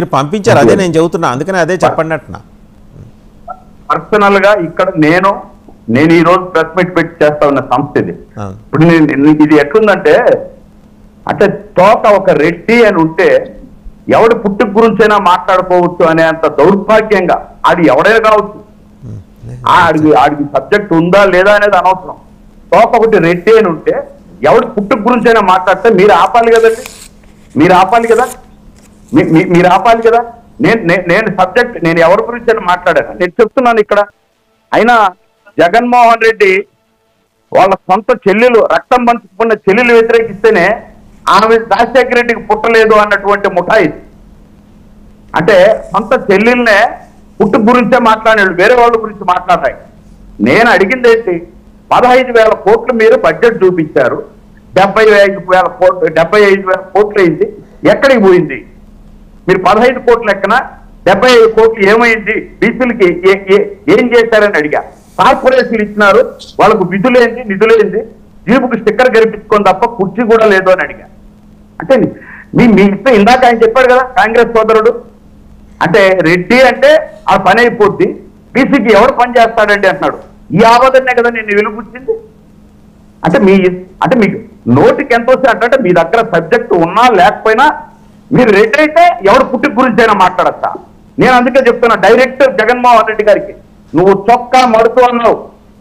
మీరు పంపించారు, అదే నేను చెబుతున్నా, అందుకనే అదే చెప్పండి అంటున్నా. పర్సనల్ గా ఇక్కడ నేను ఈ రోజు ప్రెస్ మీట్ పెట్టి చేస్తా ఉన్న సంస్థ ఇది. ఇప్పుడు ఇది ఎట్లుందంటే అంటే తోక ఒక రెడ్డి అని ఉంటే ఎవడి పుట్టుక గురించైనా మాట్లాడుకోవచ్చు అనేంత దౌర్భాగ్యంగా అది ఎవడైనా కావచ్చు, ఆడికి సబ్జెక్ట్ ఉందా లేదా అనేది అనవసరం. తోక ఒకటి రెడ్డి అని ఉంటే ఎవడి పుట్టుక గురించైనా మాట్లాడితే మీరు ఆపాలి కదండి, మీరు ఆపాలి కదా, మీరు ఆపాలి కదా. నేను సబ్జెక్ట్ నేను ఎవరి గురించి అని మాట్లాడాను, నేను చెప్తున్నాను ఇక్కడ. అయినా జగన్మోహన్ రెడ్డి వాళ్ళ సొంత చెల్లెలు రక్తం పంచుకున్న చెల్లెలు వ్యతిరేకిస్తేనే ఆమె రాజశేఖర రెడ్డికి పుట్టలేదు అన్నటువంటి ముఠాయి. అంటే సొంత చెల్లెల్నే పుట్టు గురించే మాట్లాడాడు, వేరే వాళ్ళ గురించి మాట్లాడాయి. నేను అడిగింది ఏంటి, 15,000 కోట్లు మీరు బడ్జెట్ చూపించారు, 75,000 కోట్లు 75,000 కోట్లు అయింది, ఎక్కడికి పోయింది? మీరు 15 కోట్ల లెక్కన 75 కోట్లు ఏమైంది, బీసీలకి ఏం చేశారని అడిగా. కార్పొరేషన్లు ఇచ్చినారు, వాళ్ళకు విధులేంది నిధులేంది, జీబుకి స్టిక్కర్ గరిపించుకొని తప్ప కుర్చీ కూడా లేదు అని అడిగా. అంటే మీ ఇష్టం, ఇందాక ఆయన చెప్పాడు కదా కాంగ్రెస్ సోదరుడు, అంటే రెడ్డి అంటే ఆ పని అయిపోద్ది, బీసీకి ఎవరు పని చేస్తాడండి అంటున్నాడు. ఈ ఆవేదనే కదా నేను వెలుగుచ్చింది. అంటే మీకు నోటికి ఎంత వస్తే అంటే మీ దగ్గర సబ్జెక్ట్ ఉన్నా లేకపోయినా మీరు రెడ్డి అయితే ఎవరు పుట్టుక గురించి అయినా మాట్లాడచ్చా? నేను అందుకే చెప్తున్నా డైరెక్ట్ జగన్మోహన్ రెడ్డి గారికి, నువ్వు చొక్కా మడుతూ అన్నావు,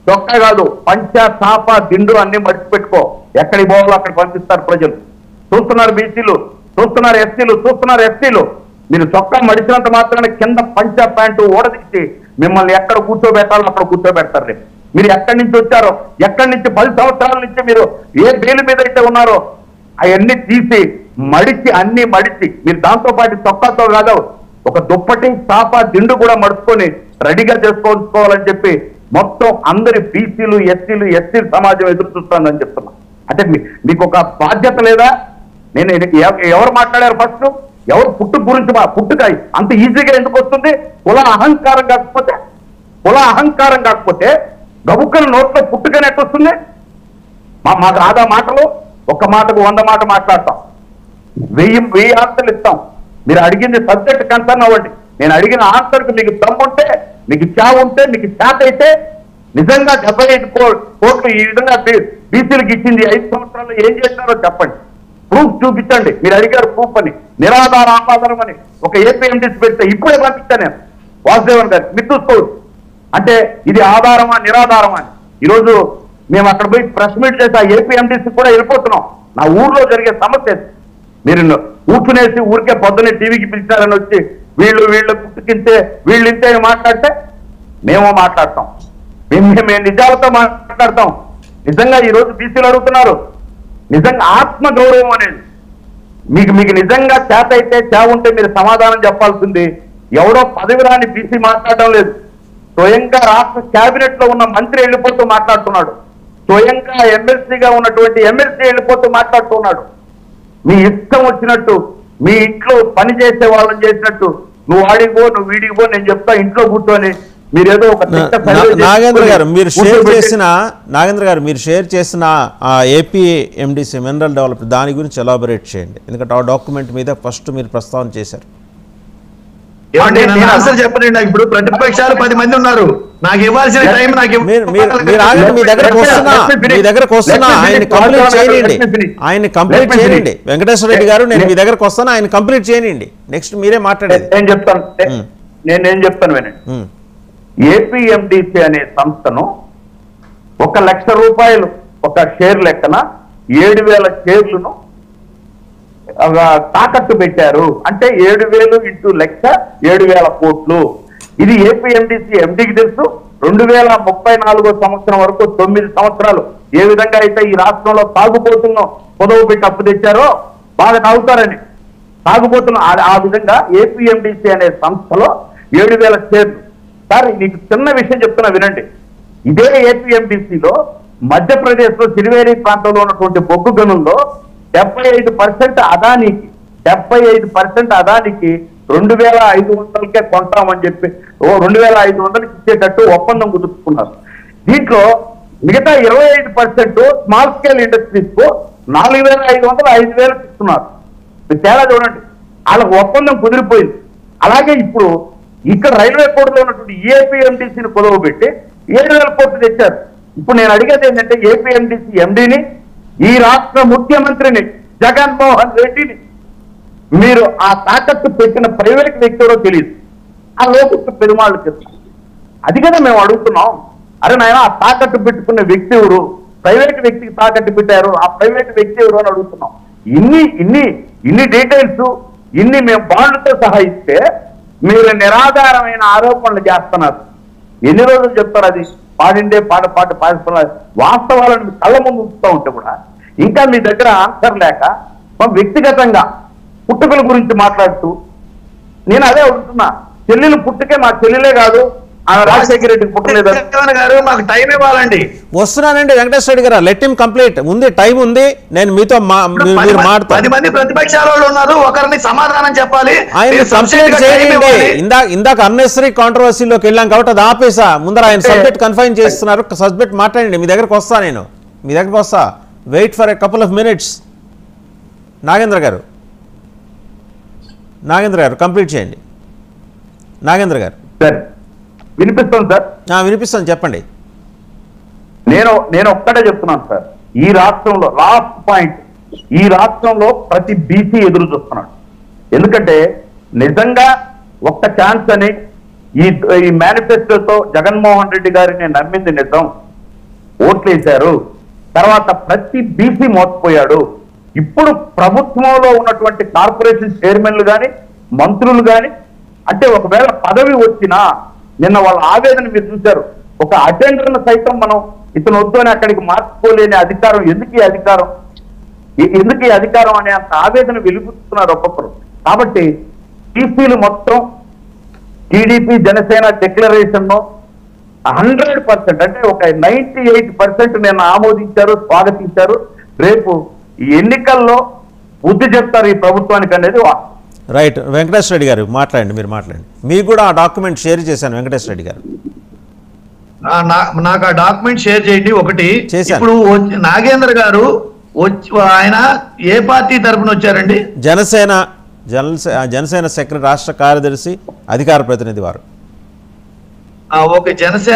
చొక్కా కాదు పంచ చాప దిండు అన్ని మడిచి పెట్టుకో, ఎక్కడికి పోవాలో అక్కడ పంపిస్తారు ప్రజలు. చూస్తున్నారు బీసీలు, చూస్తున్నారు ఎస్సీలు, చూస్తున్నారు ఎస్టీలు. మీరు చొక్కా మడిచినంత మాత్రాన కింద పంచ ప్యాంటు ఓడదీసి మిమ్మల్ని ఎక్కడ కూర్చోబెట్టాలో అక్కడ కూర్చోబెడతారు. రేపు మీరు ఎక్కడి నుంచి వచ్చారో, ఎక్కడి నుంచి 10 సంవత్సరాల నుంచి మీరు ఏ బెయిల్ మీద అయితే ఉన్నారో అవన్నీ తీసి మడిచి అన్ని మడిచి మీరు దాంతో పాటు చొక్కాతో కాదు ఒక దుప్పటి చాప దిండు కూడా మడుచుకొని రెడీగా చేసుకోవాలని చెప్పి మొత్తం అందరి బీసీలు ఎస్సీలు ఎస్సీ సమాజం ఎదురు చూస్తుందని చెప్తున్నా. అంటే మీకు ఒక బాధ్యత లేదా? నేను ఎవరు మాట్లాడారు ఫస్ట్, ఎవరు పుట్టుక గురించి పుట్టుక అంత ఈజీగా ఎందుకు వస్తుంది? కుల అహంకారం కాకపోతే గబుక్కల నోట్లో పుట్టుకని ఎట్టు వస్తుంది? మాకు ఆదా మాటలు ఒక్క మాటకు 100 మాట మాట్లాడతాం, 1000 ఆన్సర్లు ఇస్తాం. మీరు అడిగింది సబ్జెక్ట్ కన్సర్న్ అవ్వండి. నేను అడిగిన ఆన్సర్కి మీకు దమ్ముంటే, మీకు చావు ఉంటే, మీకు చేత అయితే నిజంగా 75 కోట్లు ఈ విధంగా బీసీలకు ఇచ్చింది 5 సంవత్సరాల్లో ఏం చేసినారో చెప్పండి, ప్రూఫ్ చూపించండి. మీరు అడిగారు ప్రూఫ్ అని, నిరాధార ఆపాదనం అని ఒక ఏపీఎండీసీ పెడితే ఇప్పుడే పంపించాను నేను వాసుదేవన్ గారికి, మీరు చూసుకోవచ్చు. అంటే ఇది ఆధారమా నిరాధారమా అని. ఈరోజు మేము అక్కడ పోయి ప్రెస్ మీట్ చేసి ఆ ఏపీఎండీసీ కూడా వెళ్ళిపోతున్నాం. నా ఊర్లో జరిగే సమస్య మీరు కూర్చునేసి ఊరికే పొద్దునే టీవీకి పిలిచారని వచ్చి వీళ్ళు పుట్టుకింతే వీళ్ళు ఇంతే మాట్లాడితే మేము మాట్లాడతాం, మేము నిజాలతో మాట్లాడతాం. నిజంగా ఈరోజు బీసీలు అడుగుతున్నారు, నిజంగా ఆత్మ గౌరవం అనేది మీకు నిజంగా చేత అయితే ఉంటే మీరు సమాధానం చెప్పాల్సింది. ఎవడో పదవి రాని బీసీ మాట్లాడడం లేదు. స్వయంగా రాష్ట్ర క్యాబినెట్ లో ఉన్న మంత్రి వెళ్ళిపోతూ మాట్లాడుతున్నాడు, స్వయంగా ఎమ్మెల్సీగా ఉన్నటువంటి ఎమ్మెల్సీ వెళ్ళిపోతూ మాట్లాడుతున్నాడు. మీ ఇష్టం వచ్చినట్టు మీ ఇంట్లో పని చేసే వాళ్ళని చేసినట్టు నువ్వు ఆడిపో నువ్వు వీడిపో నేను చెప్తా ఇంట్లో కూర్చొని మీరేదో ఒక నాగేంద్ర గారు మీరు షేర్ చేసిన ఏపీ ఎండిసి మినరల్ డెవలప్మెంట్ దాని గురించి ఎలాబొరేట్ చేయండి, ఎందుకంటే ఆ డాక్యుమెంట్ మీద ఫస్ట్ మీరు ప్రస్తావన చేశారు. చెప్పండి. ఇప్పుడు ప్రతిపక్షాలు 10 మంది ఉన్నారు, నాకు ఇవ్వాల్సిన టైం మీ దగ్గరకు వస్తున్నా ఆయన కంప్లీట్ చేయండి వెంకటేశ్వర రెడ్డి గారు, నేను మీ దగ్గరకు వస్తాను, ఆయన కంప్లీట్ చేయండి, నెక్స్ట్ మీరే మాట్లాడేది. నేను చెప్తాను వినండి. ఏపీఎండిసి అనే సంస్థను 1 లక్ష రూపాయలు ఒక షేర్ లెక్కన 7,000 షేర్లను తాకట్టు పెట్టారు. అంటే 7,000 ఇంటూ లక్ష 7,000 కోట్లు. ఇది ఏపీఎండిసి ఎండికి తెలుసు. 2034 సంవత్సరం వరకు 9 సంవత్సరాలు ఏ విధంగా అయితే ఈ రాష్ట్రంలో తాగుబోతున్న పొదవు పెట్టి అప్పు తెచ్చారో బాగా తాగుతారని తాగుబోతున్న ఆ విధంగా ఏపీఎండిసి అనే సంస్థలో 7,000 షేర్లు. సార్ నీకు చిన్న విషయం చెప్తున్నా వినండి. ఇదే ఏపీఎండిసిలో మధ్యప్రదేశ్ లో సిరివేరి ప్రాంతంలో ఉన్నటువంటి బొగ్గు గనుల్లో 75% అదానికి 2,500కే కొంటామని చెప్పి 2,500కి ఇచ్చేటట్టు ఒప్పందం కుదుర్చుకున్నారు. దీంట్లో మిగతా 25% స్మాల్ స్కేల్ ఇండస్ట్రీస్ కు 4,500 5,000 ఇస్తున్నారు. తేడా చూడండి. వాళ్ళకు ఒప్పందం కుదిరిపోయింది. అలాగే ఇప్పుడు ఇక్కడ రైల్వే కోర్టులో ఉన్నటువంటి ఏపీఎండిసిని కొలువబెట్టి 7,000 కోట్లు తెచ్చారు. ఇప్పుడు నేను అడిగేది ఏంటంటే ఏపీఎండిసి ఎండిని, ఈ రాష్ట్ర ముఖ్యమంత్రిని జగన్మోహన్ రెడ్డిని మీరు ఆ తాకట్టు పెట్టిన ప్రైవేట్ వ్యక్తి ఎవరో తెలియదు, ఆ లోపు పెరుమాళ్ళు తెలుసు. అది కదా మేము అడుగుతున్నాం. అరే నాయన, ఆ తాకట్టు పెట్టుకున్న వ్యక్తి ఎవరు, ప్రైవేట్ వ్యక్తికి తాకట్టు పెట్టారు, ఆ ప్రైవేట్ వ్యక్తి ఎవరు అని అడుగుతున్నాం. ఇన్ని డీటెయిల్స్ ఇన్ని మేము బాండ్లతో సహా ఇస్తే మీరు నిరాధారమైన ఆరోపణలు చేస్తున్నారు. ఎన్ని రోజులు చెప్తారు? అది పాడిండే పాట పాడిస్తున్నారు. వాస్తవాలను కళ్ళ ముందు ఉంచుతూ ఉంటే కూడా ఇంకా మీ దగ్గర ఆన్సర్ లేక వ్యక్తిగతంగా పుట్టుకల గురించి మాట్లాడుతూ, నేను అదే అడుగుతున్నా, చెల్లెలు పుట్టుకే మా చెల్లెలే కాదు, ఆమె రాజశేఖర రెడ్డికి పుట్టలేదు గారు, మాకు టైం ఇవ్వాలండి. వస్తున్నానండి వెంకటేశ్వర రెడ్డి గారు, లెట్ హిమ్ కంప్లీట్. ఉంది, టైం ఉంది, నేను మీతో మీరు మాట్లాడతాను. 10 మంది ప్రతిపక్షాల వాళ్ళు ఉన్నారు, ఒకరిని సమాధానం చెప్పాలి. ఆయన కంప్లీట్ చేయండి. ఇందాక అన్నెసరీ కాంట్రవర్సీలోకి వెళ్ళాం కాబట్టి అది ఆపేసా. ముందర ఆయన సబ్జెక్ట్ కన్ఫైన్ చేస్తున్నారు. సబ్జెక్ట్ మాట్లాడండి. మీ దగ్గరకు వస్తా, నేను మీ దగ్గరకు వస్తా. Wait for a couple of minutes. Nagendra గారు కంప్లీట్ చేయండి. నాగేంద్ర గారు సార్ వినిపిస్తుంది సార్? వినిపిస్తుంది, చెప్పండి. నేను ఒక్కటే చెప్తున్నాను సార్, ఈ రాష్ట్రంలో లాస్ట్ పాయింట్, ఈ రాష్ట్రంలో ప్రతి బీసీ ఎదురు చూస్తున్నాడు. ఎందుకంటే నిజంగా ఒక్క ఛాన్స్ అని ఈ మేనిఫెస్టోతో జగన్మోహన్ రెడ్డి గారిని నమ్మింది నిజం, ఓట్లేశారు. తర్వాత ప్రతి బీసీ మోసపోయాడు. ఇప్పుడు ప్రభుత్వంలో ఉన్నటువంటి కార్పొరేషన్ చైర్మన్లు కానీ మంత్రులు కానీ, అంటే ఒకవేళ పదవి వచ్చినా, నిన్న వాళ్ళ ఆవేదన మీరు చూశారు, ఒక అటెండర్ను సైతం మనం ఇతను వద్దు అని అక్కడికి మార్చుకోలేని అధికారం, ఎందుకు ఈ అధికారం అనే అంత ఆవేదన వెలుగుతున్నారు ఒక్కొక్కరు. కాబట్టి టీసీలు మొత్తం టీడీపీ జనసేన డిక్లరేషన్ 100% అంటే ఒక 98% నేను ఆమోదించారు, స్వాగతించారు. రేపు ఈ ఎన్నికల్లో బుద్ధి చెప్తారు ఈ ప్రభుత్వానికి అనేది రైట్. వెంకటేశ్వర రెడ్డి గారు మాట్లాడండి, మీరు మాట్లాడండి. మీకు కూడా ఆ డాక్యుమెంట్ షేర్ చేశాను వెంకటేశ్వర రెడ్డి గారు. నాకు ఆ డాక్యుమెంట్ షేర్ చేయండి. ఒకటి, ఇప్పుడు నాగేంద్ర గారు ఆయన ఏ పార్టీ తరఫున వచ్చారండి? జనసేన సెక్రటరీ, రాష్ట్ర కార్యదర్శి, అధికార ప్రతినిధి వారు. ఓకే, జనసేన